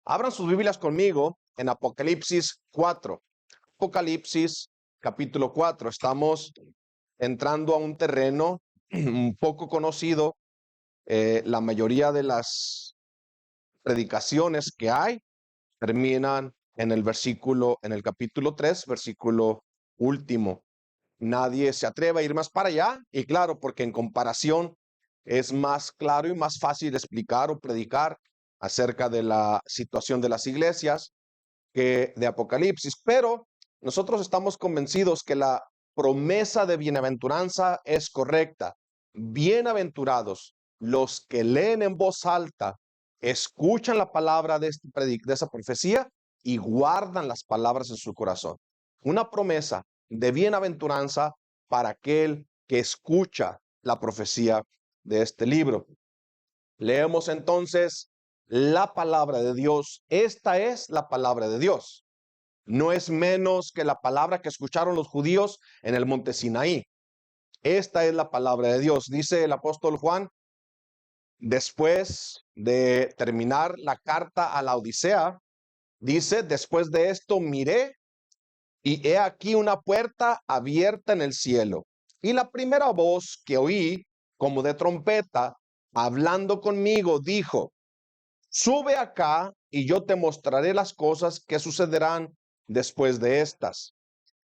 Abran sus Biblias conmigo en Apocalipsis 4. Apocalipsis capítulo 4. Estamos entrando a un terreno un poco conocido. La mayoría de las predicaciones que hay terminan en el capítulo 3, versículo último. Nadie se atreve a ir más para allá, y claro, porque en comparación es más claro y más fácil explicar o predicar acerca de la situación de las iglesias que de Apocalipsis, pero nosotros estamos convencidos que la promesa de bienaventuranza es correcta. Bienaventurados los que leen en voz alta, escuchan la palabra de esa profecía y guardan las palabras en su corazón. Una promesa de bienaventuranza para aquel que escucha la profecía de este libro. Leemos entonces la palabra de Dios. Esta es la palabra de Dios. No es menos que la palabra que escucharon los judíos en el monte Sinaí. Esta es la palabra de Dios. Dice el apóstol Juan, después de terminar la carta a la Odisea, dice, después de esto miré y he aquí una puerta abierta en el cielo. Y la primera voz que oí, como de trompeta, hablando conmigo, dijo, sube acá y yo te mostraré las cosas que sucederán después de estas.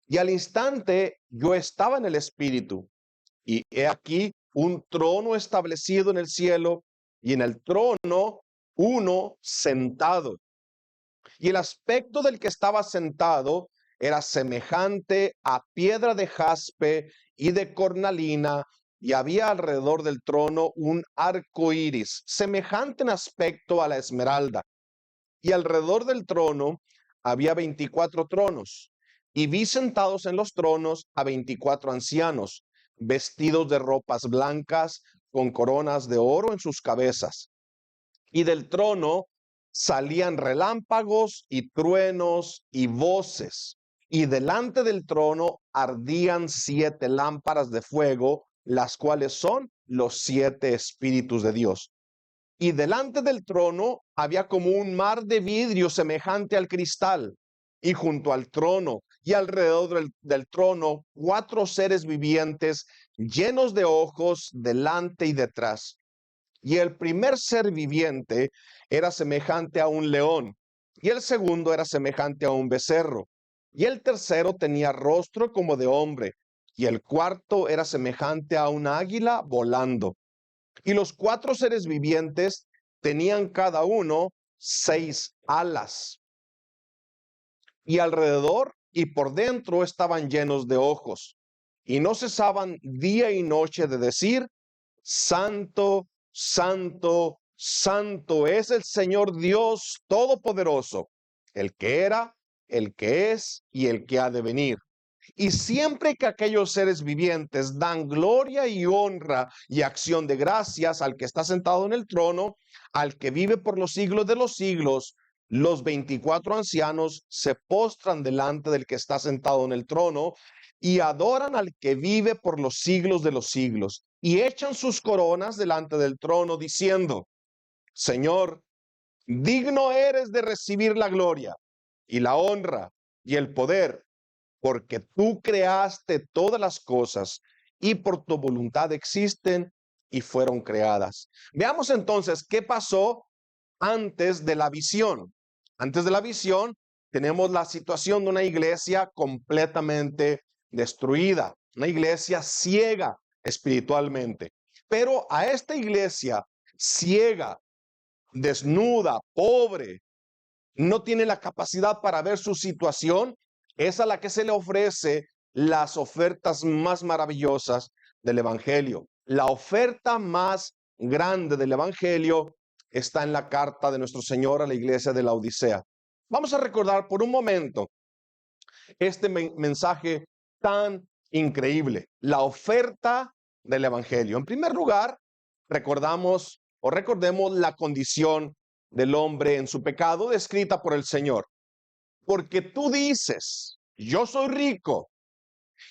Y al instante yo estaba en el espíritu, y he aquí un trono establecido en el cielo, y en el trono uno sentado. Y el aspecto del que estaba sentado era semejante a piedra de jaspe y de cornalina, y había alrededor del trono un arco iris, semejante en aspecto a la esmeralda. Y alrededor del trono había 24 tronos, y vi sentados en los tronos a 24 ancianos, vestidos de ropas blancas, con coronas de oro en sus cabezas. Y del trono salían relámpagos y truenos y voces. Y delante del trono ardían 7 lámparas de fuego, las cuales son los 7 espíritus de Dios. Y delante del trono había como un mar de vidrio semejante al cristal. Y junto al trono y alrededor del trono 4 seres vivientes llenos de ojos delante y detrás. Y el primer ser viviente era semejante a un león, y el segundo era semejante a un becerro, y el tercero tenía rostro como de hombre, y el cuarto era semejante a un águila volando. Y los 4 seres vivientes tenían cada uno 6 alas, y alrededor y por dentro estaban llenos de ojos, y no cesaban día y noche de decir, Santo, Santo, Santo es el Señor Dios Todopoderoso, el que era, el que es y el que ha de venir. Y siempre que aquellos seres vivientes dan gloria y honra y acción de gracias al que está sentado en el trono, al que vive por los siglos de los siglos, los 24 ancianos se postran delante del que está sentado en el trono y adoran al que vive por los siglos de los siglos y echan sus coronas delante del trono diciendo, Señor, digno eres de recibir la gloria y la honra y el poder, porque tú creaste todas las cosas y por tu voluntad existen y fueron creadas. Veamos entonces qué pasó antes de la visión. Antes de la visión tenemos la situación de una iglesia completamente destruida, una iglesia ciega espiritualmente. Pero a esta iglesia ciega, desnuda, pobre, no tiene la capacidad para ver su situación, es a la que se le ofrece las ofertas más maravillosas del Evangelio. La oferta más grande del Evangelio está en la carta de nuestro Señor a la iglesia de la Odisea. Vamos a recordar por un momento este mensaje tan increíble, la oferta del Evangelio. En primer lugar, recordemos la condición del hombre en su pecado descrita por el Señor. Porque tú dices, yo soy rico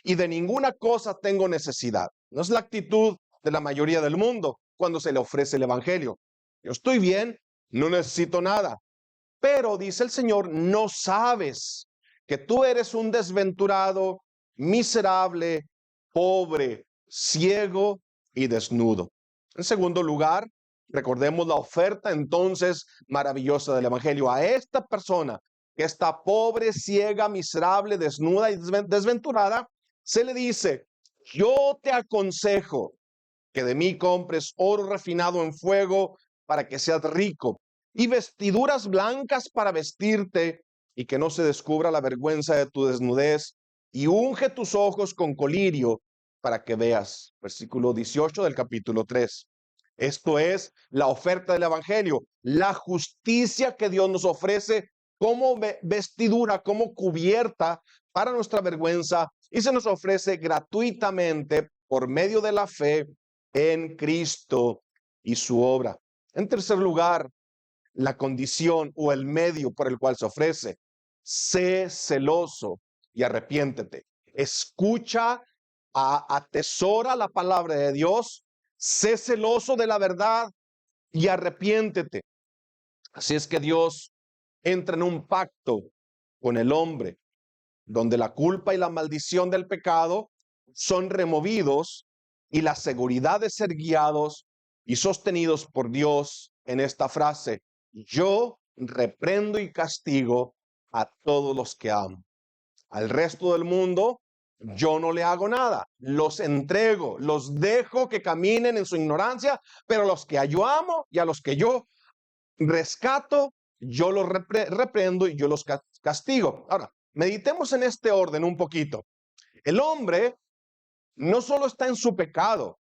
y de ninguna cosa tengo necesidad. No es la actitud de la mayoría del mundo cuando se le ofrece el Evangelio. Yo estoy bien, no necesito nada. Pero, dice el Señor, no sabes que tú eres un desventurado, miserable, pobre, ciego y desnudo. En segundo lugar, recordemos la oferta entonces maravillosa del Evangelio. A esta persona que está pobre, ciega, miserable, desnuda y desventurada, se le dice: yo te aconsejo que de mí compres oro refinado en fuego para que seas rico, y vestiduras blancas para vestirte, y que no se descubra la vergüenza de tu desnudez, y unge tus ojos con colirio para que veas. Versículo 18 del capítulo 3. Esto es la oferta del Evangelio, la justicia que Dios nos ofrece como vestidura, como cubierta para nuestra vergüenza, y se nos ofrece gratuitamente por medio de la fe en Cristo y su obra. En tercer lugar, la condición o el medio por el cual se ofrece: sé celoso y arrepiéntete. Escucha, atesora la palabra de Dios, sé celoso de la verdad y arrepiéntete. Así es que Dios entra en un pacto con el hombre, donde la culpa y la maldición del pecado son removidos, y la seguridad de ser guiados y sostenidos por Dios en esta frase: yo reprendo y castigo a todos los que amo. Al resto del mundo yo no le hago nada, los entrego, los dejo que caminen en su ignorancia, pero a los que yo amo y a los que yo rescato, yo los reprendo y yo los castigo. Ahora, meditemos en este orden un poquito. El hombre no solo está en su pecado,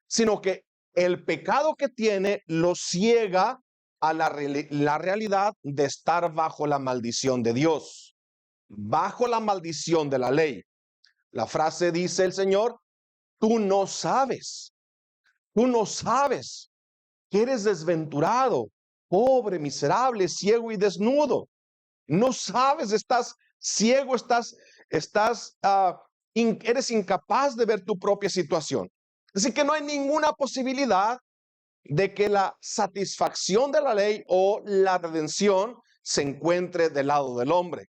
sino que el pecado que tiene lo ciega a la realidad de estar bajo la maldición de Dios, bajo la maldición de la ley. La frase dice el Señor: tú no sabes que eres desventurado, pobre, miserable, ciego y desnudo. No sabes, estás ciego, eres incapaz de ver tu propia situación. Así que no hay ninguna posibilidad de que la satisfacción de la ley o la redención se encuentre del lado del hombre.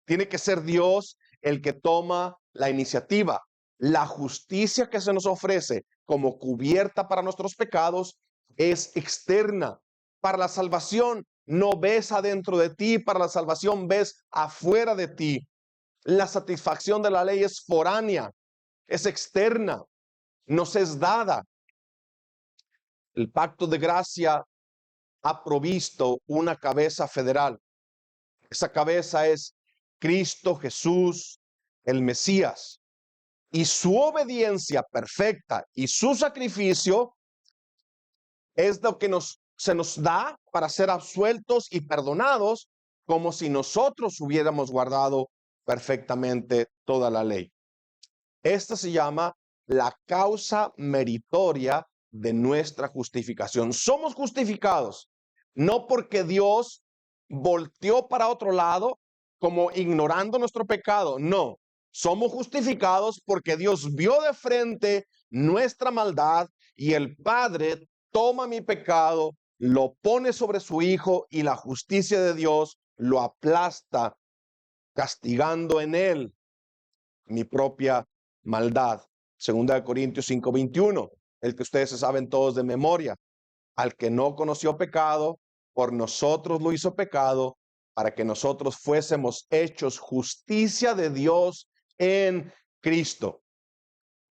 Tiene que ser Dios el que toma la iniciativa. La justicia que se nos ofrece como cubierta para nuestros pecados es externa. Para la salvación no ves adentro de ti, para la salvación ves afuera de ti. La satisfacción de la ley es foránea, es externa, nos es dada. El pacto de gracia ha provisto una cabeza federal. Esa cabeza es Cristo Jesús, el Mesías. Y su obediencia perfecta y su sacrificio es lo que se nos da para ser absueltos y perdonados, como si nosotros hubiéramos guardado perfectamente toda la ley. Esta se llama la causa meritoria de nuestra justificación. Somos justificados no porque Dios volteó para otro lado como ignorando nuestro pecado. No, somos justificados porque Dios vio de frente nuestra maldad, y el Padre toma mi pecado, lo pone sobre su Hijo, y la justicia de Dios lo aplasta, castigando en él mi propia maldad. Segunda de Corintios 5:21, el que ustedes se saben todos de memoria: al que no conoció pecado, por nosotros lo hizo pecado, para que nosotros fuésemos hechos justicia de Dios en Cristo.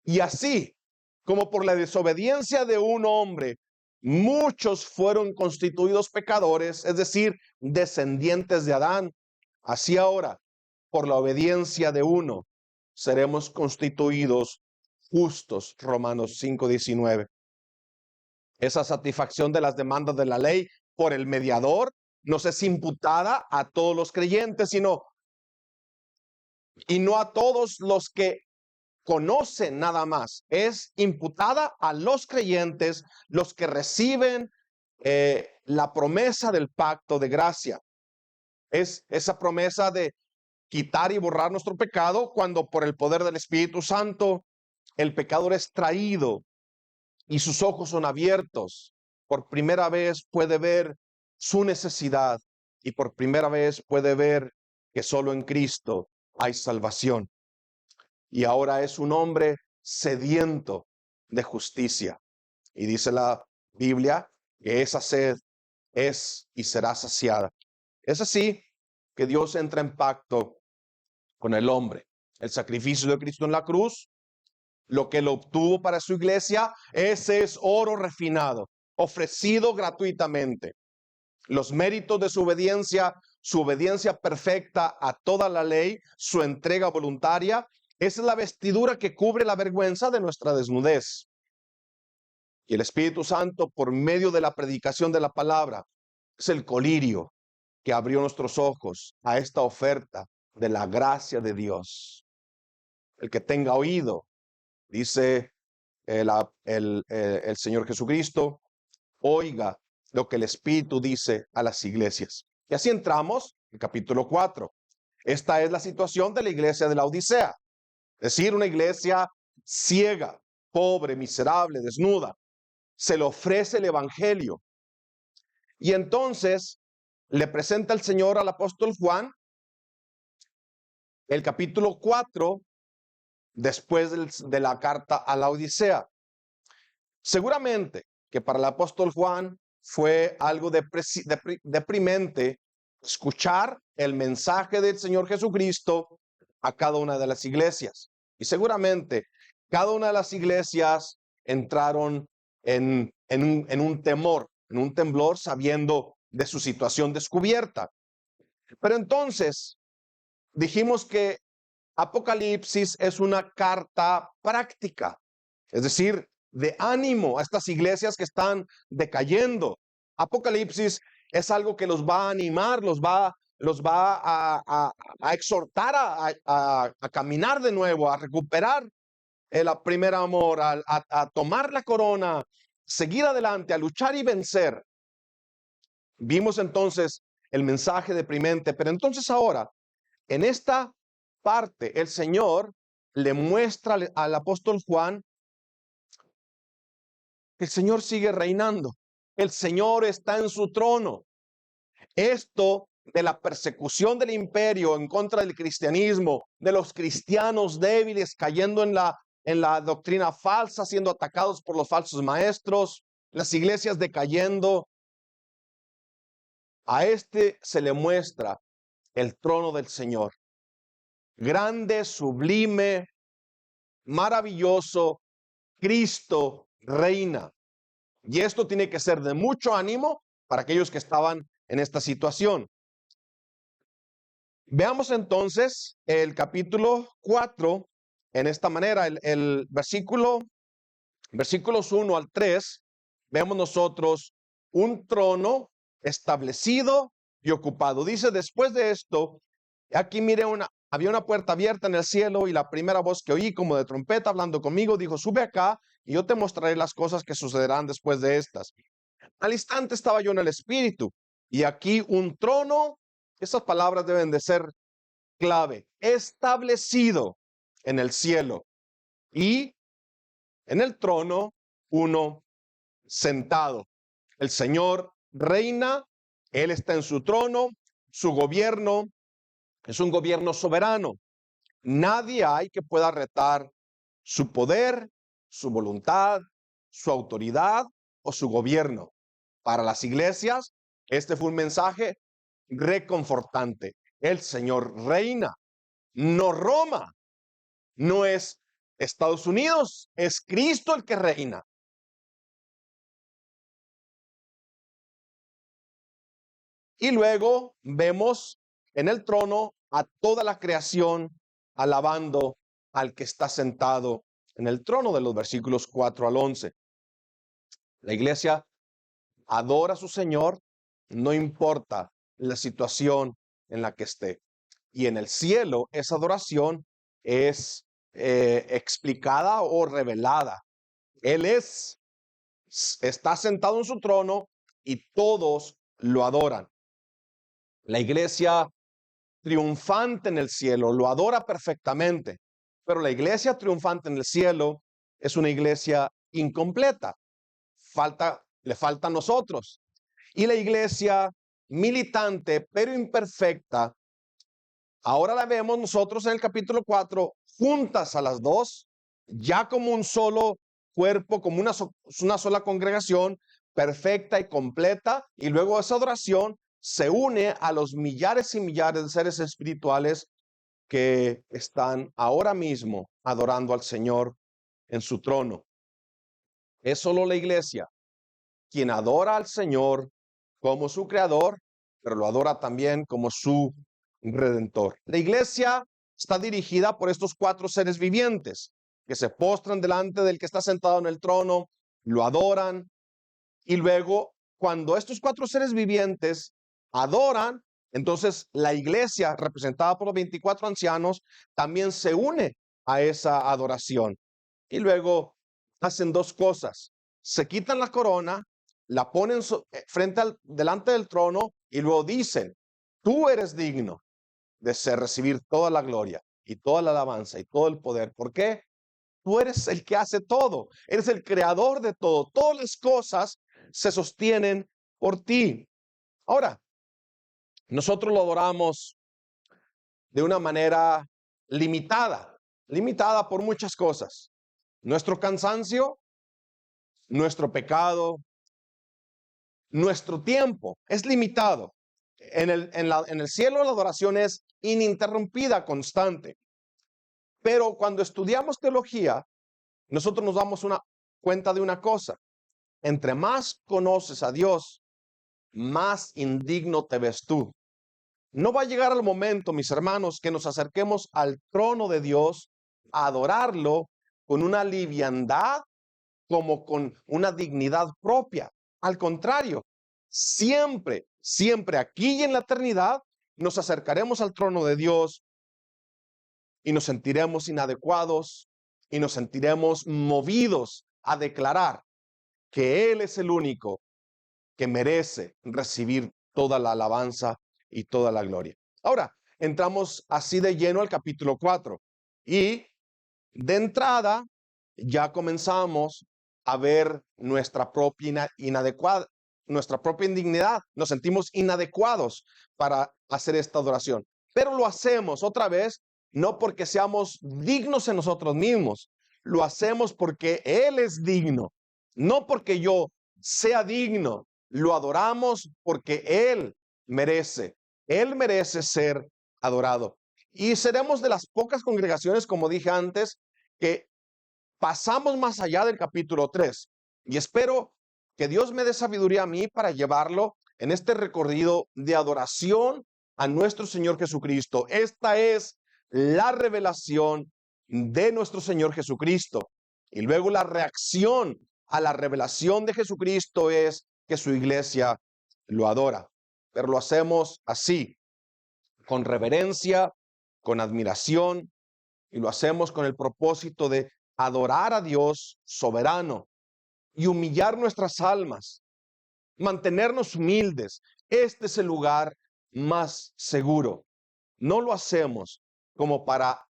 Y así como por la desobediencia de un hombre muchos fueron constituidos pecadores, es decir, descendientes de Adán, así ahora por la obediencia de uno seremos constituidos justos. Romanos 5:19. Esa satisfacción de las demandas de la ley por el mediador nos es imputada a todos los creyentes, y no a todos los que conocen nada más. Es imputada a los creyentes, los que reciben la promesa del pacto de gracia. Es esa promesa de quitar y borrar nuestro pecado, cuando por el poder del Espíritu Santo el pecador es traído y sus ojos son abiertos. Por primera vez puede ver su necesidad y por primera vez puede ver que solo en Cristo hay salvación. Y ahora es un hombre sediento de justicia. Y dice la Biblia que esa sed es y será saciada. Es así que Dios entra en pacto con el hombre. El sacrificio de Cristo en la cruz, lo que él obtuvo para su iglesia, ese es oro refinado, ofrecido gratuitamente. Los méritos de su obediencia perfecta a toda la ley, su entrega voluntaria, esa es la vestidura que cubre la vergüenza de nuestra desnudez. Y el Espíritu Santo, por medio de la predicación de la palabra, es el colirio que abrió nuestros ojos a esta oferta de la gracia de Dios. El que tenga oído, dice el Señor Jesucristo, oiga lo que el Espíritu dice a las iglesias. Y así entramos en capítulo 4. Esta es la situación de la iglesia de la Odisea. Es decir, una iglesia ciega, pobre, miserable, desnuda. Se le ofrece el evangelio. Y entonces le presenta el Señor al apóstol Juan el capítulo 4 después de la carta a la Odisea. Seguramente que para el apóstol Juan fue algo deprimente escuchar el mensaje del Señor Jesucristo a cada una de las iglesias. Y seguramente cada una de las iglesias entraron en un temor, en un temblor, sabiendo de su situación descubierta. Pero entonces dijimos que Apocalipsis es una carta práctica, es decir, de ánimo a estas iglesias que están decayendo. Apocalipsis es algo que los va a animar, los va a exhortar a caminar de nuevo, a recuperar el primer amor, a tomar la corona, seguir adelante, a luchar y vencer. Vimos entonces el mensaje deprimente, pero entonces ahora, en esta parte, el Señor le muestra al apóstol Juan que el Señor sigue reinando. El Señor está en su trono. Esto de la persecución del imperio en contra del cristianismo, de los cristianos débiles cayendo en la doctrina falsa, siendo atacados por los falsos maestros, las iglesias decayendo, a este se le muestra el trono del Señor. Grande, sublime, maravilloso, Cristo reina. Y esto tiene que ser de mucho ánimo para aquellos que estaban en esta situación. Veamos entonces el capítulo 4 en esta manera, el versículos 1 al 3, vemos nosotros un trono establecido y ocupado. Dice, después de esto, aquí miré había una puerta abierta en el cielo y la primera voz que oí como de trompeta hablando conmigo dijo, sube acá y yo te mostraré las cosas que sucederán después de estas. Al instante estaba yo en el espíritu y aquí un trono, esas palabras deben de ser clave, establecido en el cielo y en el trono uno sentado. El Señor reina, Él está en su trono, su gobierno es un gobierno soberano. Nadie hay que pueda retar su poder, su voluntad, su autoridad o su gobierno. Para las iglesias, este fue un mensaje reconfortante. El Señor reina, no Roma, no es Estados Unidos, es Cristo el que reina. Y luego vemos en el trono a toda la creación alabando al que está sentado en el trono, de los versículos 4 al 11. La iglesia adora a su Señor, no importa la situación en la que esté. Y en el cielo esa adoración es explicada o revelada. Él está sentado en su trono y todos lo adoran. La iglesia triunfante en el cielo lo adora perfectamente, pero la iglesia triunfante en el cielo es una iglesia incompleta. Le falta a nosotros. Y la iglesia militante, pero imperfecta, ahora la vemos nosotros en el capítulo 4, juntas a las dos, ya como un solo cuerpo, como una sola congregación, perfecta y completa, y luego esa adoración se une a los millares y millares de seres espirituales que están ahora mismo adorando al Señor en su trono. Es solo la iglesia quien adora al Señor como su creador, pero lo adora también como su redentor. La iglesia está dirigida por estos cuatro seres vivientes que se postran delante del que está sentado en el trono, lo adoran, y luego cuando estos cuatro seres vivientes adoran, entonces la iglesia representada por los 24 ancianos también se une a esa adoración. Y luego hacen dos cosas: se quitan la corona, la ponen delante del trono y luego dicen: tú eres digno de recibir toda la gloria y toda la alabanza y todo el poder. ¿Por qué? Tú eres el que hace todo, eres el creador de todo. Todas las cosas se sostienen por ti. Ahora, nosotros lo adoramos de una manera limitada por muchas cosas. Nuestro cansancio, nuestro pecado, nuestro tiempo es limitado. En el cielo la adoración es ininterrumpida, constante. Pero cuando estudiamos teología, nosotros nos damos cuenta de una cosa: entre más conoces a Dios, más indigno te ves tú. No va a llegar el momento, mis hermanos, que nos acerquemos al trono de Dios a adorarlo con una liviandad, como con una dignidad propia. Al contrario, siempre aquí y en la eternidad nos acercaremos al trono de Dios y nos sentiremos inadecuados y nos sentiremos movidos a declarar que Él es el único que merece recibir toda la alabanza y toda la gloria. Ahora, entramos así de lleno al capítulo 4 y de entrada ya comenzamos a ver nuestra propia nuestra propia indignidad. Nos sentimos inadecuados para hacer esta adoración, pero lo hacemos otra vez no porque seamos dignos en nosotros mismos, lo hacemos porque Él es digno, no porque yo sea digno. Lo adoramos porque Él merece ser adorado. Y seremos de las pocas congregaciones, como dije antes, que pasamos más allá del capítulo 3. Y espero que Dios me dé sabiduría a mí para llevarlo en este recorrido de adoración a nuestro Señor Jesucristo. Esta es la revelación de nuestro Señor Jesucristo. Y luego la reacción a la revelación de Jesucristo es que su iglesia lo adora. Pero lo hacemos así, con reverencia, con admiración, y lo hacemos con el propósito de adorar a Dios soberano y humillar nuestras almas, mantenernos humildes. Este es el lugar más seguro. No lo hacemos como para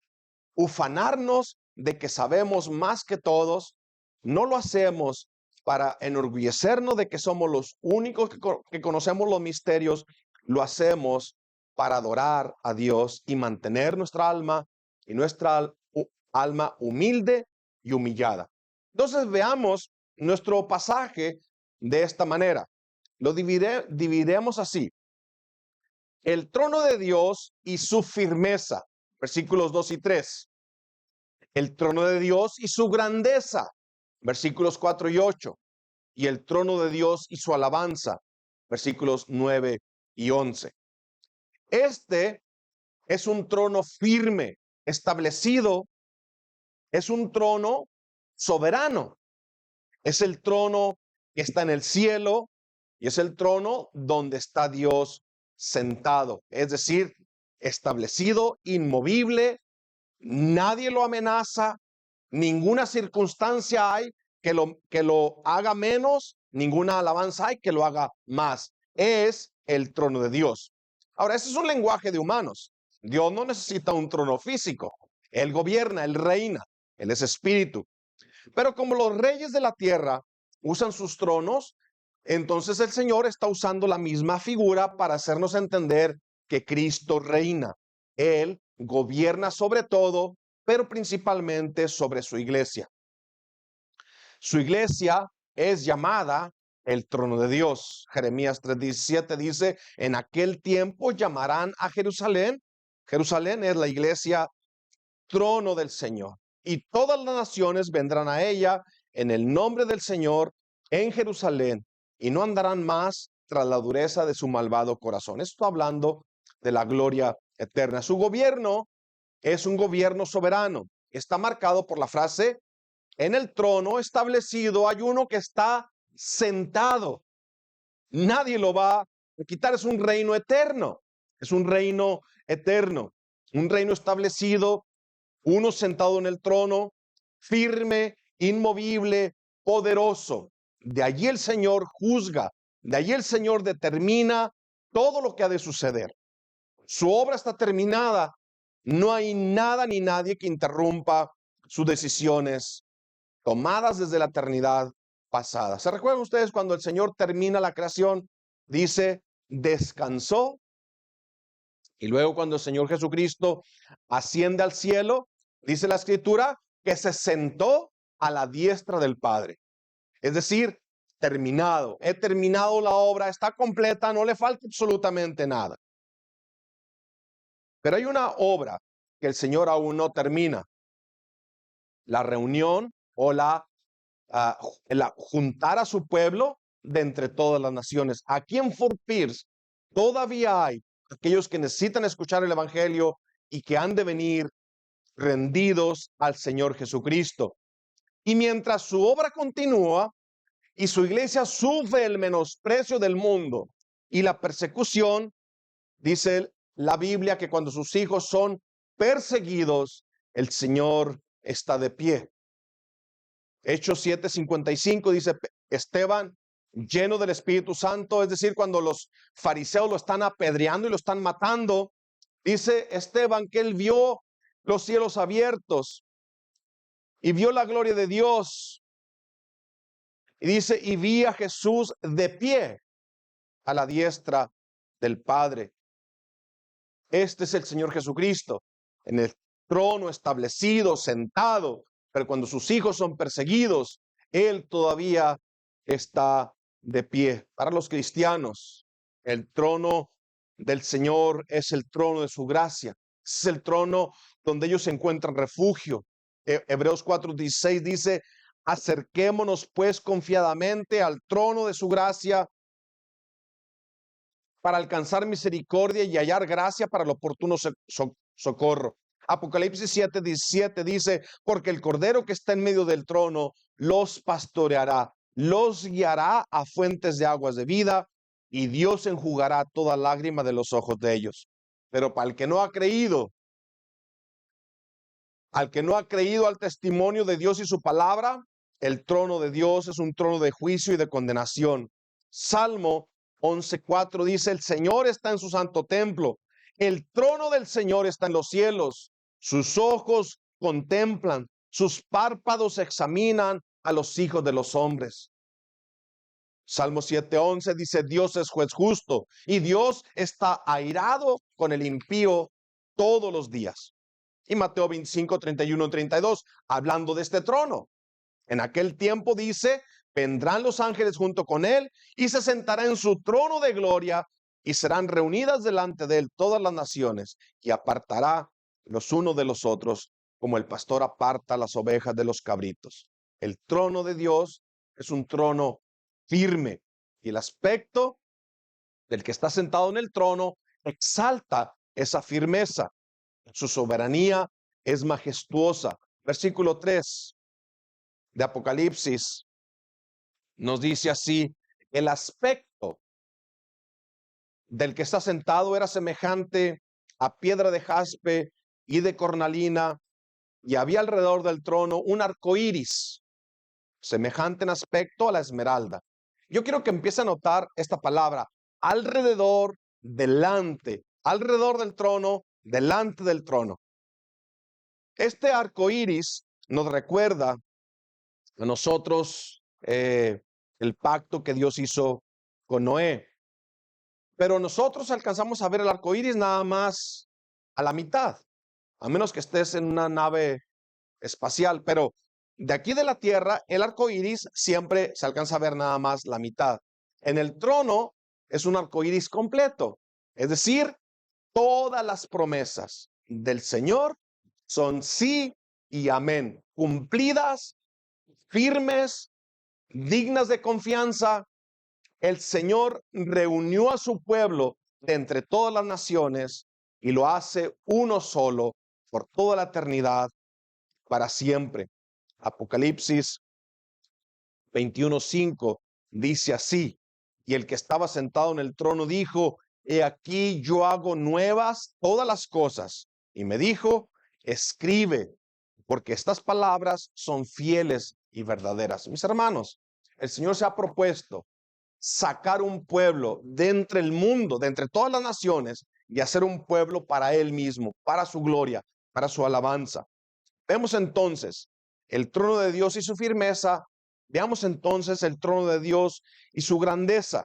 ufanarnos de que sabemos más que todos. No lo hacemos para enorgullecernos de que somos los únicos que conocemos los misterios. Lo hacemos para adorar a Dios y mantener nuestra alma y nuestra alma humilde y humillada. Entonces veamos nuestro pasaje de esta manera. Lo dividiremos así: el trono de Dios y su firmeza, versículos 2 y 3. El trono de Dios y su grandeza, versículos 4 y 8. Y el trono de Dios y su alabanza, versículos 9 y 11. Este es un trono firme, establecido, es un trono soberano, es el trono que está en el cielo y es el trono donde está Dios sentado, es decir, establecido, inmovible. Nadie lo amenaza, ninguna circunstancia hay que lo haga menos, ninguna alabanza hay que lo haga más. Es el trono de Dios. Ahora, ese es un lenguaje de humanos. Dios no necesita un trono físico. Él gobierna, Él reina, Él es espíritu. Pero como los reyes de la tierra usan sus tronos Entonces el Señor está usando la misma figura para hacernos entender que Cristo reina. Él gobierna sobre todo, pero principalmente sobre su iglesia. Su iglesia es llamada el trono de Dios. Jeremías 3:17 dice, en aquel tiempo llamarán a Jerusalén. Jerusalén es la iglesia, trono del Señor. Y todas las naciones vendrán a ella en el nombre del Señor en Jerusalén y no andarán más tras la dureza de su malvado corazón. Esto hablando de la gloria eterna. Su gobierno es un gobierno soberano. Está marcado por la frase, en el trono establecido hay uno que está sentado. Nadie lo va a quitar. Es un reino eterno. Es un reino eterno. Un reino establecido, uno sentado en el trono, firme, inmovible, poderoso. De allí el Señor juzga. De allí el Señor determina todo lo que ha de suceder. Su obra está terminada. No hay nada ni nadie que interrumpa sus decisiones tomadas desde la eternidad pasada. ¿Se recuerdan ustedes cuando el Señor termina la creación? Dice, descansó. Y luego cuando el Señor Jesucristo asciende al cielo, dice la Escritura que se sentó a la diestra del Padre. Es decir, terminado. He terminado la obra, está completa, no le falta absolutamente nada. Pero hay una obra que el Señor aún no termina. La reunión o la juntar a su pueblo de entre todas las naciones. Aquí en Fort Pierce todavía hay aquellos que necesitan escuchar el evangelio y que han de venir rendidos al Señor Jesucristo. Y mientras su obra continúa y su iglesia sufre el menosprecio del mundo y la persecución, dice la Biblia que cuando sus hijos son perseguidos, el Señor está de pie. Hechos 7:55 dice, Esteban, lleno del Espíritu Santo, es decir, cuando los fariseos lo están apedreando y lo están matando, dice Esteban que él vio los cielos abiertos y vio la gloria de Dios. Y dice, y vi a Jesús de pie a la diestra del Padre. Este es el Señor Jesucristo, en el trono establecido, sentado, pero cuando sus hijos son perseguidos, Él todavía está de pie. Para los cristianos, el trono del Señor es el trono de su gracia. Es el trono donde ellos encuentran refugio. Hebreos 4:16 dice, acerquémonos pues confiadamente al trono de su gracia para alcanzar misericordia y hallar gracia para el oportuno socorro. Apocalipsis 7:17 dice, porque el Cordero que está en medio del trono los pastoreará, los guiará a fuentes de aguas de vida, y Dios enjugará toda lágrima de los ojos de ellos. Pero para el que no ha creído, al testimonio de Dios y su palabra, el trono de Dios es un trono de juicio y de condenación. Salmo 11:4 dice, el Señor está en su santo templo, el trono del Señor está en los cielos, sus ojos contemplan, sus párpados examinan a los hijos de los hombres. Salmo 7:11 dice, Dios es juez justo y Dios está airado con el impío todos los días. Y Mateo 25:31-32, hablando de este trono. En aquel tiempo dice, vendrán los ángeles junto con él y se sentará en su trono de gloria y serán reunidas delante de él todas las naciones y apartará los unos de los otros como el pastor aparta las ovejas de los cabritos. El trono de Dios es un trono firme y el aspecto del que está sentado en el trono exalta esa firmeza. Su soberanía es majestuosa. Versículo 3 de Apocalipsis nos dice así, el aspecto del que está sentado era semejante a piedra de jaspe y de cornalina, y había alrededor del trono un arco iris, semejante en aspecto a la esmeralda. Yo quiero que empiece a notar esta palabra, alrededor, delante, alrededor del trono, delante del trono. Este arco iris nos recuerda a nosotros el pacto que Dios hizo con Noé. Pero nosotros alcanzamos a ver el arco iris nada más a la mitad, a menos que estés en una nave espacial. Pero de aquí de la Tierra, el arco iris siempre se alcanza a ver nada más la mitad. En el trono es un arco iris completo, es decir, todas las promesas del Señor son sí y amén, cumplidas, firmes, dignas de confianza. El Señor reunió a su pueblo de entre todas las naciones y lo hace uno solo por toda la eternidad, para siempre. Apocalipsis 21:5 dice así: y el que estaba sentado en el trono dijo: he aquí yo hago nuevas todas las cosas. Y me dijo: escribe, porque estas palabras son fieles y verdaderas. Mis hermanos, el Señor se ha propuesto sacar un pueblo de entre el mundo, de entre todas las naciones, y hacer un pueblo para Él mismo, para su gloria, para su alabanza. Vemos entonces el trono de Dios y su firmeza. Veamos entonces el trono de Dios y su grandeza.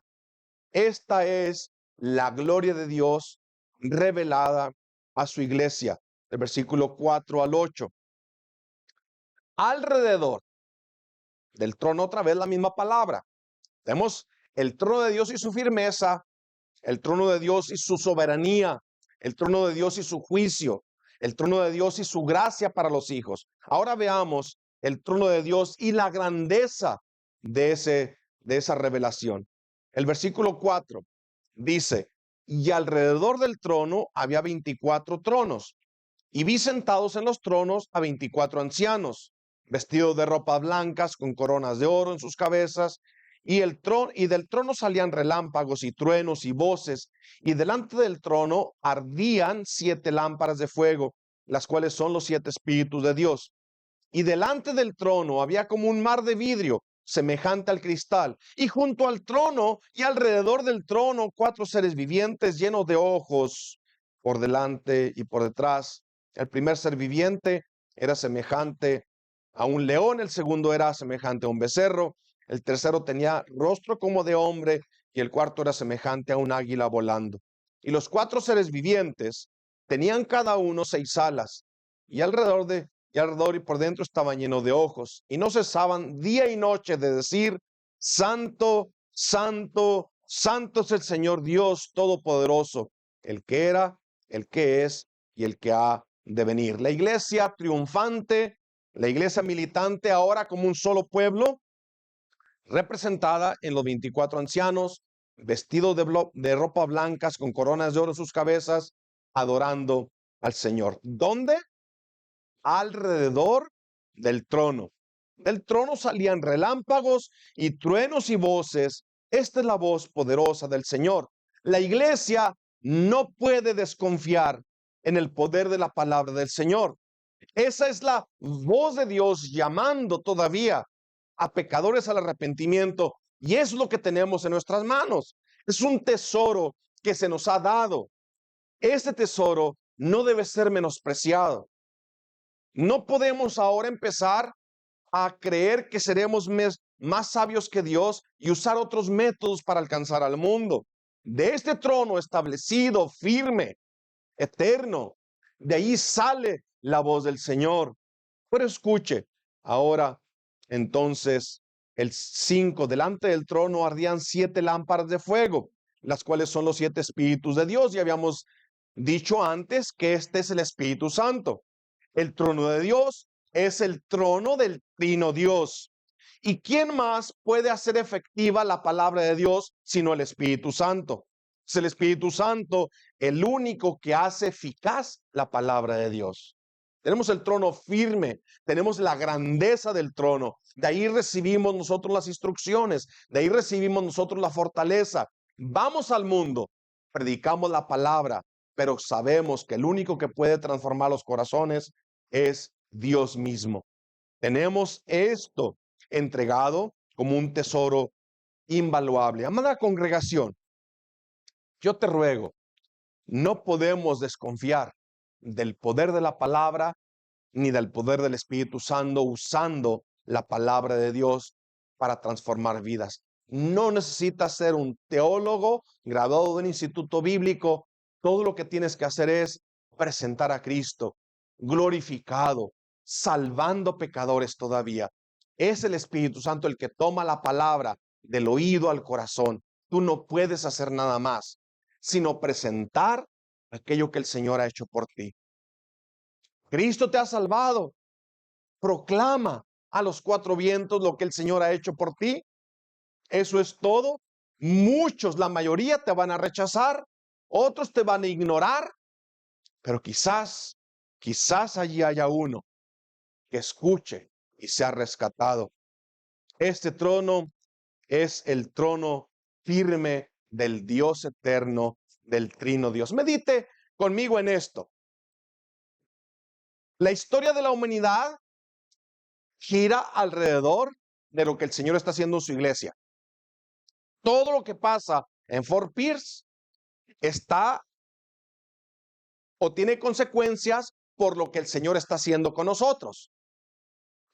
Esta es la gloria de Dios revelada a su iglesia. El versículo 4 al 8. Alrededor del trono, otra vez la misma palabra. Vemos el trono de Dios y su firmeza, el trono de Dios y su soberanía, el trono de Dios y su juicio, el trono de Dios y su gracia para los hijos. Ahora veamos el trono de Dios y la grandeza de esa revelación. El versículo 4 dice: y alrededor del trono había 24 tronos, y vi sentados en los tronos a 24 ancianos, vestidos de ropas blancas, con coronas de oro en sus cabezas, y del trono salían relámpagos y truenos y voces, y delante del trono ardían 7 lámparas de fuego, las cuales son los 7 espíritus de Dios. Y delante del trono había como un mar de vidrio, semejante al cristal, y junto al trono y alrededor del trono 4 seres vivientes llenos de ojos por delante y por detrás. El primer ser viviente era semejante a un león, el segundo era semejante a un becerro, el tercero tenía rostro como de hombre, y el cuarto era semejante a un águila volando. Y los 4 seres vivientes tenían cada uno 6 alas, y alrededor y por dentro estaban llenos de ojos, y no cesaban día y noche de decir: santo, santo, santo es el Señor Dios Todopoderoso, el que era, el que es y el que ha de venir. La iglesia triunfante, la iglesia militante, ahora como un solo pueblo, representada en los 24 ancianos, vestidos de ropa blancas, con coronas de oro en sus cabezas, adorando al Señor. ¿Dónde? Alrededor del trono. Del trono salían relámpagos y truenos y voces. Esta es la voz poderosa del Señor. La iglesia no puede desconfiar en el poder de la palabra del Señor. Esa es la voz de Dios llamando todavía a pecadores al arrepentimiento, y es lo que tenemos en nuestras manos. Es un tesoro que se nos ha dado. Este tesoro no debe ser menospreciado. No podemos ahora empezar a creer que seremos más sabios que Dios y usar otros métodos para alcanzar al mundo. De este trono establecido, firme, eterno, de ahí sale la voz del Señor. Pero escuche, ahora entonces el 5, delante del trono ardían 7 lámparas de fuego, las cuales son los 7 espíritus de Dios. Y habíamos dicho antes que este es el Espíritu Santo. El trono de Dios es el trono del Trino Dios. ¿Y quién más puede hacer efectiva la palabra de Dios sino el Espíritu Santo? Es el Espíritu Santo el único que hace eficaz la palabra de Dios. Tenemos el trono firme, tenemos la grandeza del trono. De ahí recibimos nosotros las instrucciones, de ahí recibimos nosotros la fortaleza. Vamos al mundo, predicamos la palabra, pero sabemos que el único que puede transformar los corazones es Dios mismo. Tenemos esto entregado como un tesoro invaluable. Amada congregación, yo te ruego, no podemos desconfiar del poder de la palabra ni del poder del Espíritu Santo usando la palabra de Dios para transformar vidas. No necesitas ser un teólogo graduado de un instituto bíblico. Todo lo que tienes que hacer es presentar a Cristo glorificado, salvando pecadores todavía. Es el Espíritu Santo el que toma la palabra del oído al corazón. Tú no puedes hacer nada más, sino presentar aquello que el Señor ha hecho por ti. Cristo te ha salvado. Proclama a los cuatro vientos lo que el Señor ha hecho por ti. Eso es todo. Muchos, la mayoría te van a rechazar, otros te van a ignorar, pero quizás allí haya uno que escuche y sea rescatado. Este trono es el trono firme del Dios eterno, del Trino Dios. Medite conmigo en esto. La historia de la humanidad gira alrededor de lo que el Señor está haciendo en su iglesia. Todo lo que pasa en Fort Pierce está o tiene consecuencias por lo que el Señor está haciendo con nosotros.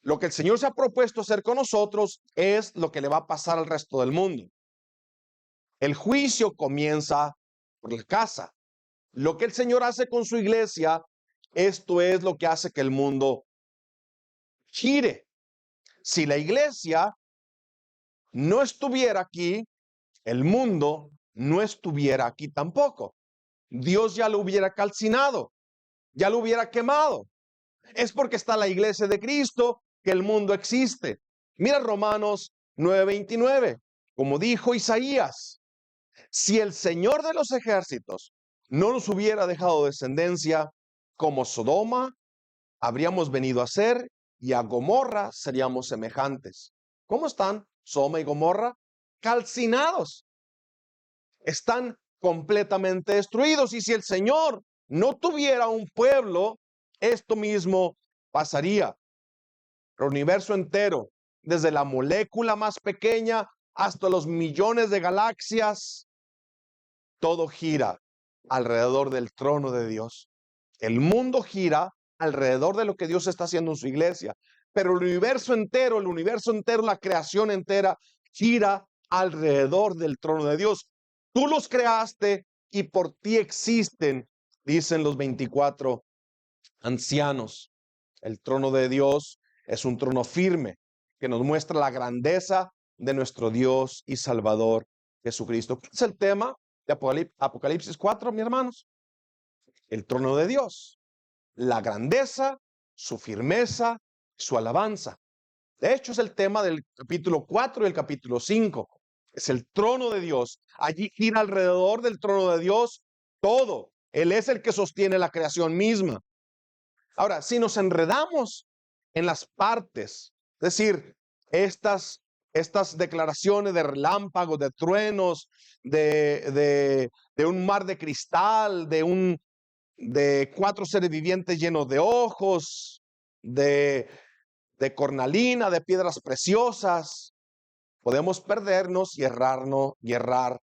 Lo que el Señor se ha propuesto hacer con nosotros es lo que le va a pasar al resto del mundo. El juicio comienza por la casa. Lo que el Señor hace con su iglesia, esto es lo que hace que el mundo gire. Si la iglesia no estuviera aquí, el mundo no estuviera aquí tampoco. Dios ya lo hubiera calcinado, ya lo hubiera quemado. Es porque está la iglesia de Cristo que el mundo existe. Mira Romanos 9:29, como dijo Isaías, si el Señor de los ejércitos no nos hubiera dejado descendencia, como Sodoma habríamos venido a ser y a Gomorra seríamos semejantes. ¿Cómo están Sodoma y Gomorra? Calcinados. Están completamente destruidos. Y si el Señor no tuviera un pueblo, esto mismo pasaría. El universo entero, desde la molécula más pequeña hasta los millones de galaxias, todo gira alrededor del trono de Dios. El mundo gira alrededor de lo que Dios está haciendo en su iglesia, pero el universo entero, la creación entera, gira alrededor del trono de Dios. Tú los creaste y por ti existen, dicen los 24 ancianos. El trono de Dios es un trono firme que nos muestra la grandeza de nuestro Dios y Salvador Jesucristo. ¿Qué es el tema de Apocalipsis 4, mis hermanos? El trono de Dios, la grandeza, su firmeza, su alabanza. De hecho, es el tema del capítulo 4 y el capítulo 5. Es el trono de Dios. Allí gira alrededor del trono de Dios todo. Él es el que sostiene la creación misma. Ahora, si nos enredamos en las partes, es decir, estas declaraciones de relámpagos, de truenos, de un mar de cristal, de cuatro seres vivientes llenos de ojos, de cornalina, de piedras preciosas, podemos perdernos y errar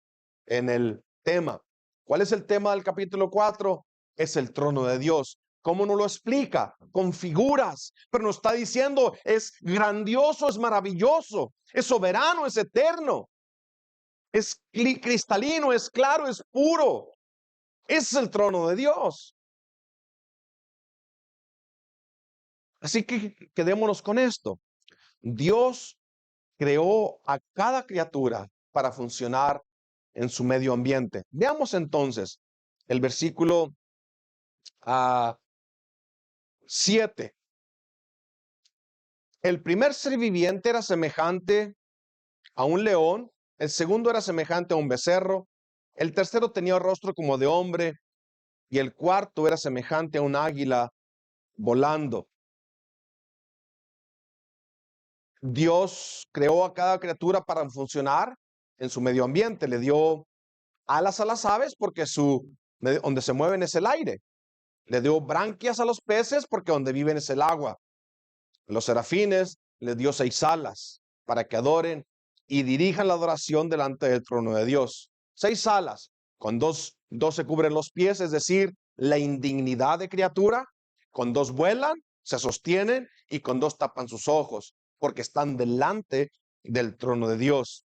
en el tema. ¿Cuál es el tema del capítulo 4? Es el trono de Dios. ¿Cómo nos lo explica? Con figuras, pero nos está diciendo es grandioso, es maravilloso, es soberano, es eterno, es cristalino, es claro, es puro. Ese es el trono de Dios. Así que quedémonos con esto. Dios creó a cada criatura para funcionar en su medio ambiente. Veamos entonces el versículo 7. El primer ser viviente era semejante a un león, el segundo era semejante a un becerro, el tercero tenía rostro como de hombre y el cuarto era semejante a un águila volando. Dios creó a cada criatura para funcionar en su medio ambiente, le dio alas a las aves porque donde se mueven es el aire. Le dio branquias a los peces porque donde viven es el agua. Los serafines les dio 6 alas para que adoren y dirijan la adoración delante del trono de Dios. 6 alas, con dos se cubren los pies, es decir, la indignidad de criatura. Con 2 vuelan, se sostienen y con 2 tapan sus ojos porque están delante del trono de Dios.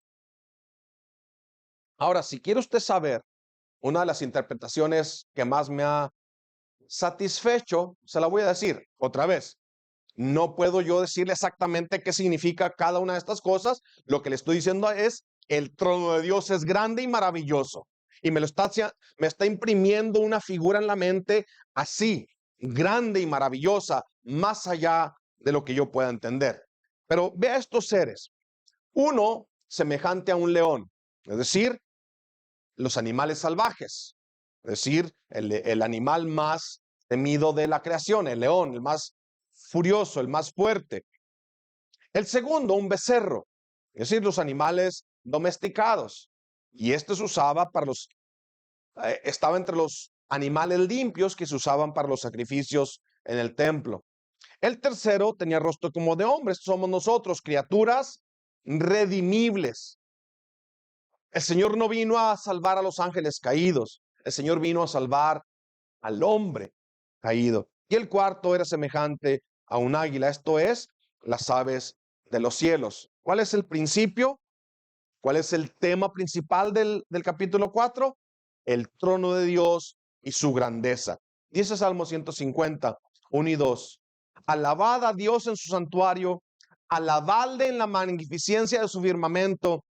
Ahora, si quiere usted saber una de las interpretaciones que más me ha satisfecho, se la voy a decir otra vez. No puedo yo decirle exactamente qué significa cada una de estas cosas. Lo que le estoy diciendo es, el trono de Dios es grande y maravilloso. Y me está imprimiendo una figura en la mente así, grande y maravillosa, más allá de lo que yo pueda entender. Pero vea estos seres. Uno semejante a un león, es decir, los animales salvajes, es decir, el animal más temido de la creación, el león, el más furioso, el más fuerte. El segundo, un becerro, es decir, los animales domesticados. Y este se usaba estaba entre los animales limpios que se usaban para los sacrificios en el templo. El tercero tenía rostro como de hombre. Somos nosotros, criaturas redimibles. El Señor no vino a salvar a los ángeles caídos. El Señor vino a salvar al hombre caído. Y el cuarto era semejante a un águila, esto es, las aves de los cielos. ¿Cuál es el principio? ¿Cuál es el tema principal del capítulo 4? El trono de Dios y su grandeza. Dice Salmo 150, 1 y 2. Alabad a Dios en su santuario, alabadle en la magnificencia de su firmamento,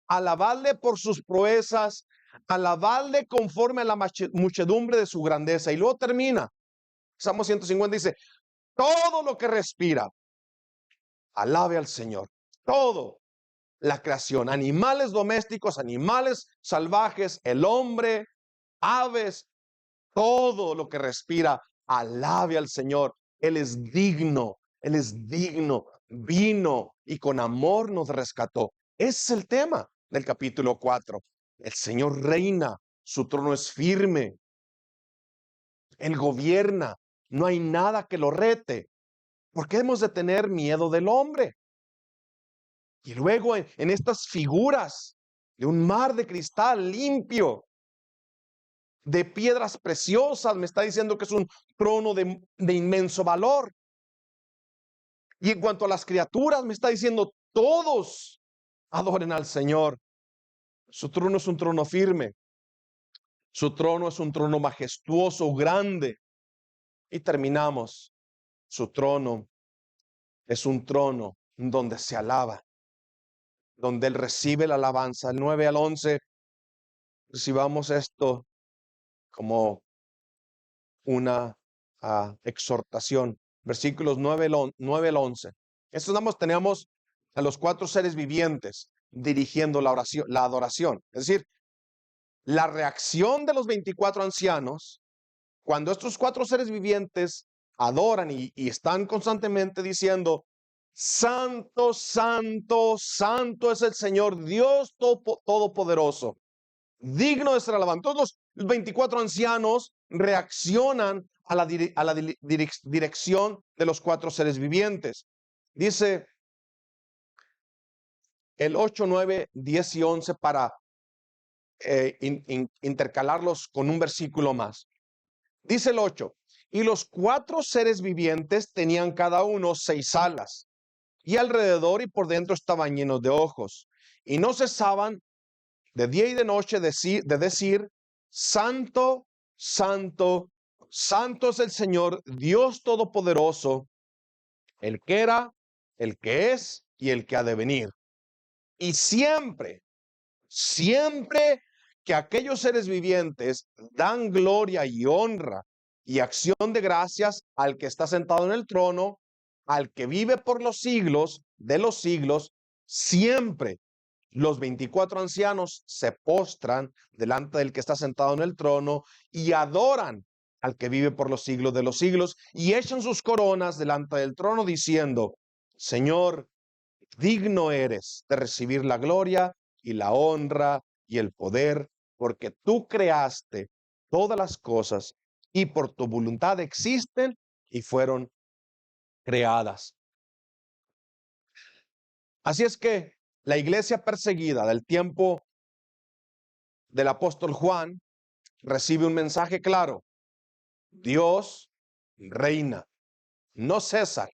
alabadle por sus proezas, alabadle conforme a la muchedumbre de su grandeza. Y luego termina, Salmo 150 dice, todo lo que respira, alabe al Señor. Todo, la creación, animales domésticos, animales salvajes, el hombre, aves, todo lo que respira, alabe al Señor. Él es digno, Él es digno. Vino y con amor nos rescató. Ese es el tema del capítulo 4. El Señor reina, su trono es firme. Él gobierna, no hay nada que lo rete. ¿Por qué hemos de tener miedo del hombre? Y luego en estas figuras de un mar de cristal limpio, de piedras preciosas, me está diciendo que es un trono de inmenso valor. Y en cuanto a las criaturas, me está diciendo, todos adoren al Señor. Su trono es un trono firme. Su trono es un trono majestuoso, grande. Y terminamos. Su trono es un trono donde se alaba, donde Él recibe la alabanza. El 9 al 11, recibamos esto como una exhortación. Versículos 9 al 11. Estos tenemos a los cuatro seres vivientes dirigiendo la oración, la adoración. Es decir, la reacción de los 24 ancianos, cuando estos cuatro seres vivientes adoran y están constantemente diciendo, Santo, Santo, Santo es el Señor Dios Todopoderoso, digno de ser alabado. Todos los 24 ancianos reaccionan a la dirección de los cuatro seres vivientes. Dice el 8, 9, 10 y 11 para intercalarlos con un versículo más. Dice el 8, y los cuatro seres vivientes tenían cada uno 6 alas, y alrededor y por dentro estaban llenos de ojos, y no cesaban de día y de noche de decir, Santo, Santo, Santo es el Señor, Dios Todopoderoso, el que era, el que es y el que ha de venir. Y siempre, siempre que aquellos seres vivientes dan gloria y honra y acción de gracias al que está sentado en el trono, al que vive por los siglos de los siglos, siempre los 24 ancianos se postran delante del que está sentado en el trono y adoran al que vive por los siglos de los siglos y echan sus coronas delante del trono diciendo, Señor, digno eres de recibir la gloria y la honra y el poder, porque tú creaste todas las cosas y por tu voluntad existen y fueron creadas. Así es que la iglesia perseguida del tiempo del apóstol Juan recibe un mensaje claro. Dios reina, no César,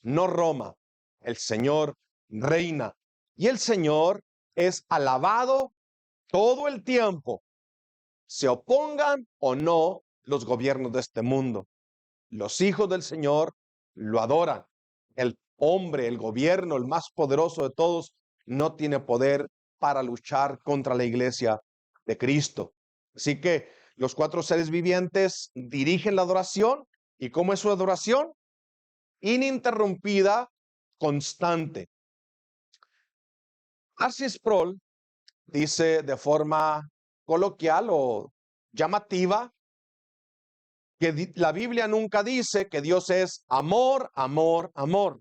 no Roma. El Señor reina y el Señor es alabado todo el tiempo, se opongan o no los gobiernos de este mundo. Los hijos del Señor lo adoran. El hombre, el gobierno, el más poderoso de todos, no tiene poder para luchar contra la iglesia de Cristo. Así que los cuatro seres vivientes dirigen la adoración. ¿Y cómo es su adoración? Ininterrumpida, constante. R.C. Sproul dice de forma coloquial o llamativa que la Biblia nunca dice que Dios es amor, amor, amor.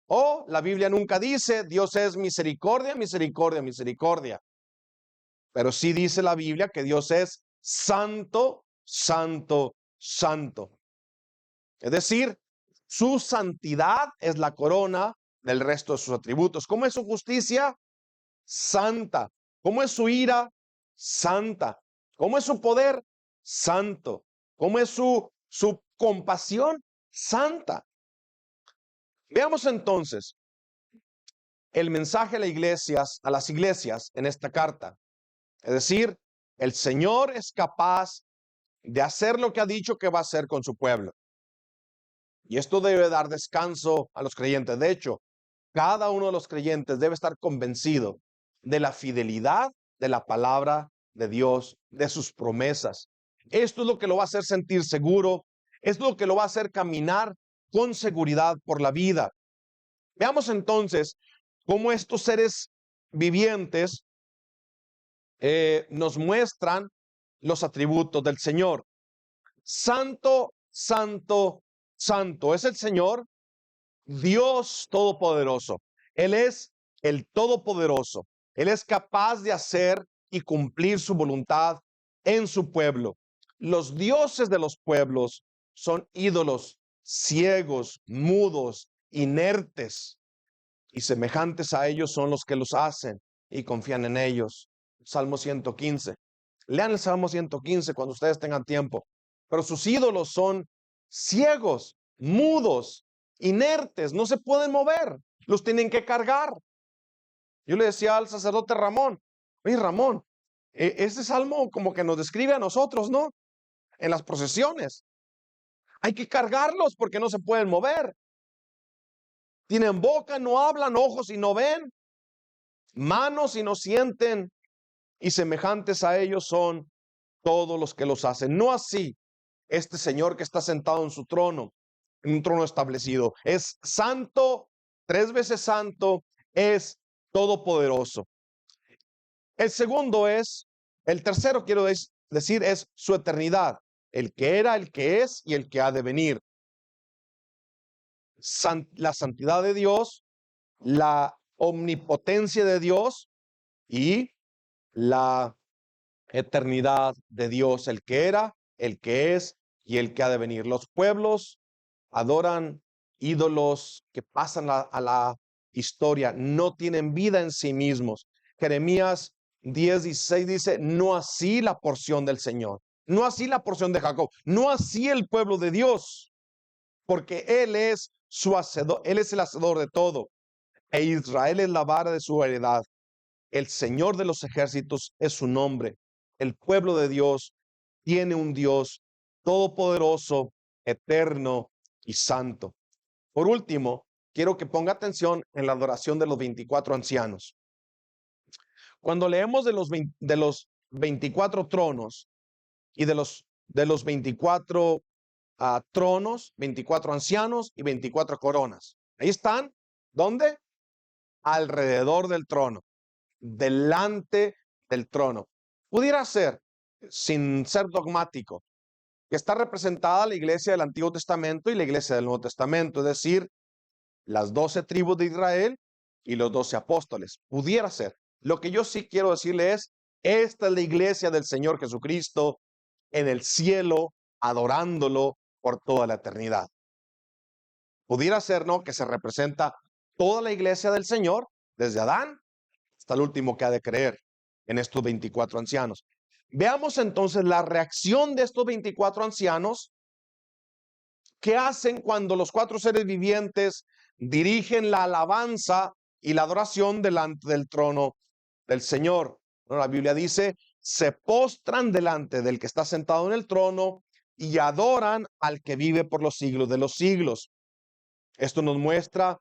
O la Biblia nunca dice Dios es misericordia, misericordia, misericordia. Pero sí dice la Biblia que Dios es santo, santo, santo. Es decir, su santidad es la corona del resto de sus atributos. ¿Cómo es su justicia? Santa. ¿Cómo es su ira? Santa. ¿Cómo es su poder? Santo. ¿Cómo es su compasión? Santa. Veamos entonces el mensaje a las iglesias en esta carta. Es decir, el Señor es capaz de hacer lo que ha dicho que va a hacer con su pueblo. Y esto debe dar descanso a los creyentes. De hecho, cada uno de los creyentes debe estar convencido de la fidelidad de la palabra de Dios, de sus promesas. Esto es lo que lo va a hacer sentir seguro. Esto es lo que lo va a hacer caminar con seguridad por la vida. Veamos entonces cómo estos seres vivientes nos muestran los atributos del Señor. Santo, santo, santo es el Señor, Dios Todopoderoso. Él es el Todopoderoso. Él es capaz de hacer y cumplir su voluntad en su pueblo. Los dioses de los pueblos son ídolos ciegos, mudos, inertes, y semejantes a ellos son los que los hacen y confían en ellos. Salmo 115. Lean el Salmo 115 cuando ustedes tengan tiempo. Pero sus ídolos son ciegos, mudos, inertes, no se pueden mover, los tienen que cargar. Yo le decía al sacerdote Ramón, oye Ramón, este salmo como que nos describe a nosotros, ¿no? En las procesiones. Hay que cargarlos porque no se pueden mover. Tienen boca, no hablan, ojos y no ven, manos y no sienten, y semejantes a ellos son todos los que los hacen. No así este Señor que está sentado en su trono, en un trono establecido. Es santo, 3 veces santo, es todopoderoso. El tercero quiero decir, es su eternidad. El que era, el que es y el que ha de venir. La santidad de Dios, la omnipotencia de Dios y la eternidad de Dios, el que era, el que es y el que ha de venir. Los pueblos adoran ídolos que pasan a la historia, no tienen vida en sí mismos. Jeremías 10:16 dice, no así la porción del Señor, no así la porción de Jacob, no así el pueblo de Dios, porque Él es su hacedor, Él es el hacedor de todo, e Israel es la vara de su heredad. El Señor de los ejércitos es su nombre. El pueblo de Dios tiene un Dios todopoderoso, eterno y santo. Por último, quiero que ponga atención en la adoración de los 24 ancianos. Cuando leemos de los 24 tronos y de los 24 tronos, 24 ancianos y 24 coronas. Ahí están. ¿Dónde? Alrededor del trono, delante del trono. Pudiera ser, sin ser dogmático, que está representada la iglesia del Antiguo Testamento y la iglesia del Nuevo Testamento, es decir, las 12 tribus de Israel y los 12 apóstoles. Pudiera ser. Lo que yo sí quiero decirle es, esta es la iglesia del Señor Jesucristo en el cielo, adorándolo por toda la eternidad. Pudiera ser, ¿no?, que se representa toda la iglesia del Señor, desde Adán hasta el último que ha de creer en estos 24 ancianos. Veamos entonces la reacción de estos 24 ancianos. ¿Qué hacen cuando los 4 seres vivientes dirigen la alabanza y la adoración delante del trono del Señor? Bueno, la Biblia dice, se postran delante del que está sentado en el trono y adoran al que vive por los siglos de los siglos. Esto nos muestra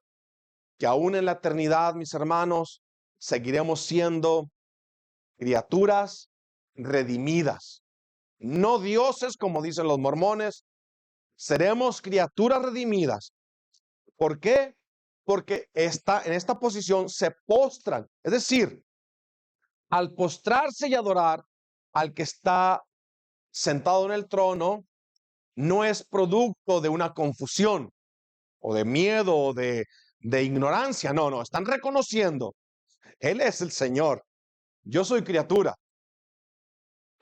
que aún en la eternidad, mis hermanos, seguiremos siendo criaturas redimidas. No dioses, como dicen los mormones, seremos criaturas redimidas. ¿Por qué? Porque en esta posición se postran. Es decir, al postrarse y adorar al que está sentado en el trono, no es producto de una confusión o de miedo o de ignorancia. No, no, están reconociendo, Él es el Señor, yo soy criatura.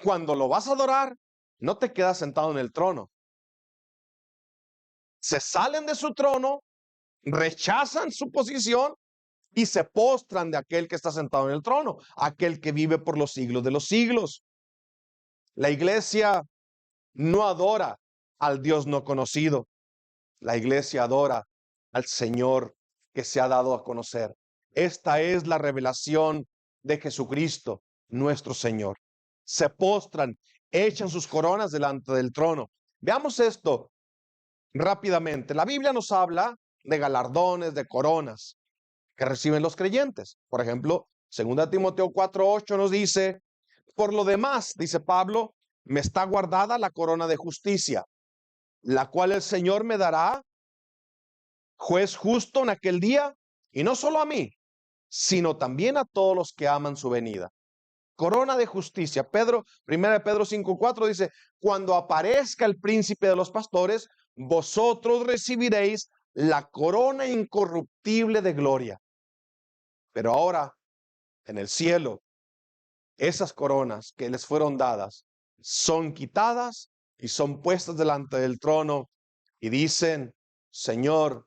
Cuando lo vas a adorar, no te quedas sentado en el trono. Se salen de su trono, rechazan su posición y se postran de aquel que está sentado en el trono, aquel que vive por los siglos de los siglos. La iglesia no adora al Dios no conocido. La iglesia adora al Señor que se ha dado a conocer. Esta es la revelación de Jesucristo, nuestro Señor. Se postran, echan sus coronas delante del trono. Veamos esto rápidamente. La Biblia nos habla de galardones, de coronas que reciben los creyentes. Por ejemplo, 2 Timoteo 4:8 nos dice, por lo demás, dice Pablo, me está guardada la corona de justicia, la cual el Señor me dará, juez justo en aquel día, y no solo a mí, sino también a todos los que aman su venida. Corona de justicia. 1 Pedro 5:4 dice, cuando aparezca el príncipe de los pastores, vosotros recibiréis la corona incorruptible de gloria. Pero ahora, en el cielo, esas coronas que les fueron dadas son quitadas y son puestas delante del trono y dicen, Señor,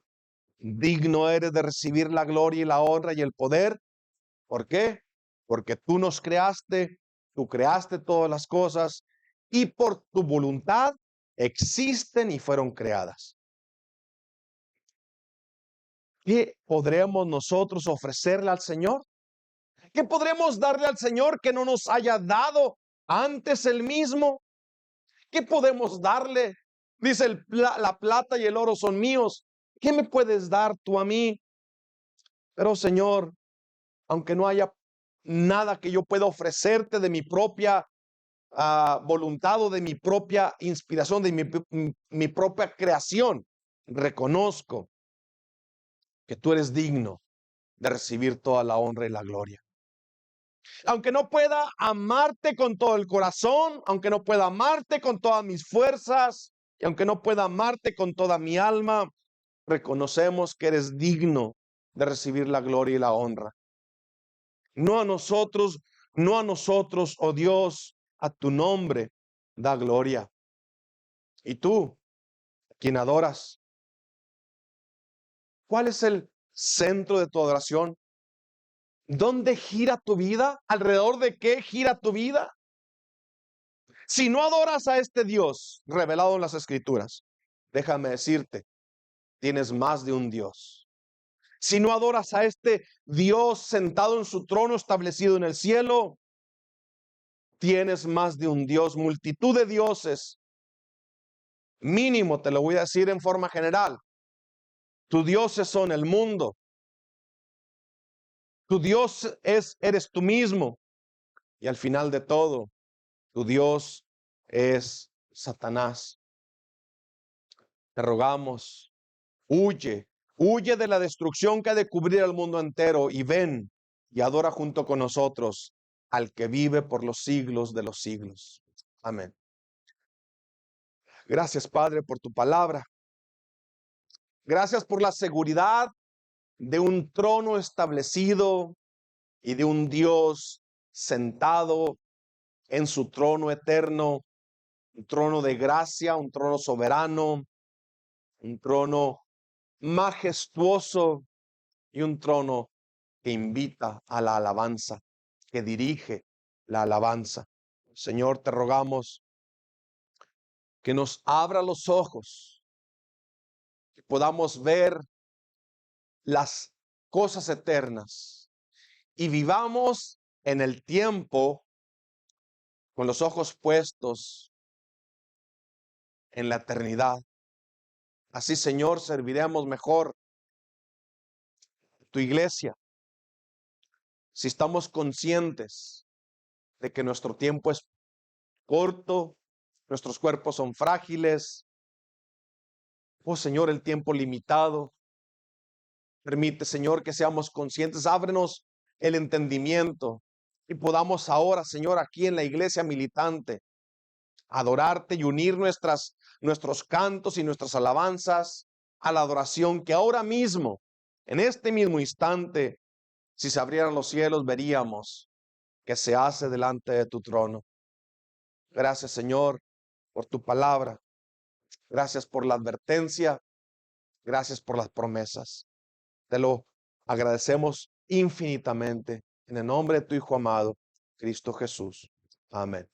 digno eres de recibir la gloria y la honra y el poder. ¿Por qué? Porque tú nos creaste, tú creaste todas las cosas y por tu voluntad existen y fueron creadas. ¿Qué podremos nosotros ofrecerle al Señor? ¿Qué podremos darle al Señor que no nos haya dado antes Él mismo? ¿Qué podemos darle? Dice, la plata y el oro son míos. ¿Qué me puedes dar tú a mí? Pero Señor, aunque no haya nada que yo pueda ofrecerte de mi propia voluntad o de mi propia inspiración, de mi propia creación, reconozco que tú eres digno de recibir toda la honra y la gloria. Aunque no pueda amarte con todo el corazón, aunque no pueda amarte con todas mis fuerzas, y aunque no pueda amarte con toda mi alma, reconocemos que eres digno de recibir la gloria y la honra. No a nosotros, no a nosotros, oh Dios, a tu nombre da gloria. ¿Y tú, quien adoras? ¿Cuál es el centro de tu adoración? ¿Dónde gira tu vida? ¿Alrededor de qué gira tu vida? Si no adoras a este Dios revelado en las Escrituras, déjame decirte, tienes más de un Dios. Si no adoras a este Dios sentado en su trono establecido en el cielo, tienes más de un Dios, multitud de dioses. Mínimo, te lo voy a decir en forma general. Tus dioses son el mundo. Tu Dios eres tú mismo. Y al final de todo, tu Dios es Satanás. Te rogamos, huye, huye de la destrucción que ha de cubrir el mundo entero y ven y adora junto con nosotros al que vive por los siglos de los siglos. Amén. Gracias, Padre, por tu palabra. Gracias por la seguridad de un trono establecido y de un Dios sentado en su trono eterno, un trono de gracia, un trono soberano, un trono majestuoso y un trono que invita a la alabanza, que dirige la alabanza. Señor, te rogamos que nos abra los ojos, que podamos ver las cosas eternas y vivamos en el tiempo, con los ojos puestos en la eternidad. Así, Señor, serviremos mejor tu iglesia si estamos conscientes de que nuestro tiempo es corto, nuestros cuerpos son frágiles. Oh Señor, el tiempo limitado. Permite, Señor, que seamos conscientes. Ábrenos el entendimiento y podamos ahora, Señor, aquí en la iglesia militante, adorarte y unir nuestros cantos y nuestras alabanzas a la adoración que ahora mismo, en este mismo instante, si se abrieran los cielos, veríamos que se hace delante de tu trono. Gracias, Señor, por tu palabra. Gracias por la advertencia. Gracias por las promesas. Te lo agradecemos infinitamente en el nombre de tu Hijo amado, Cristo Jesús. Amén.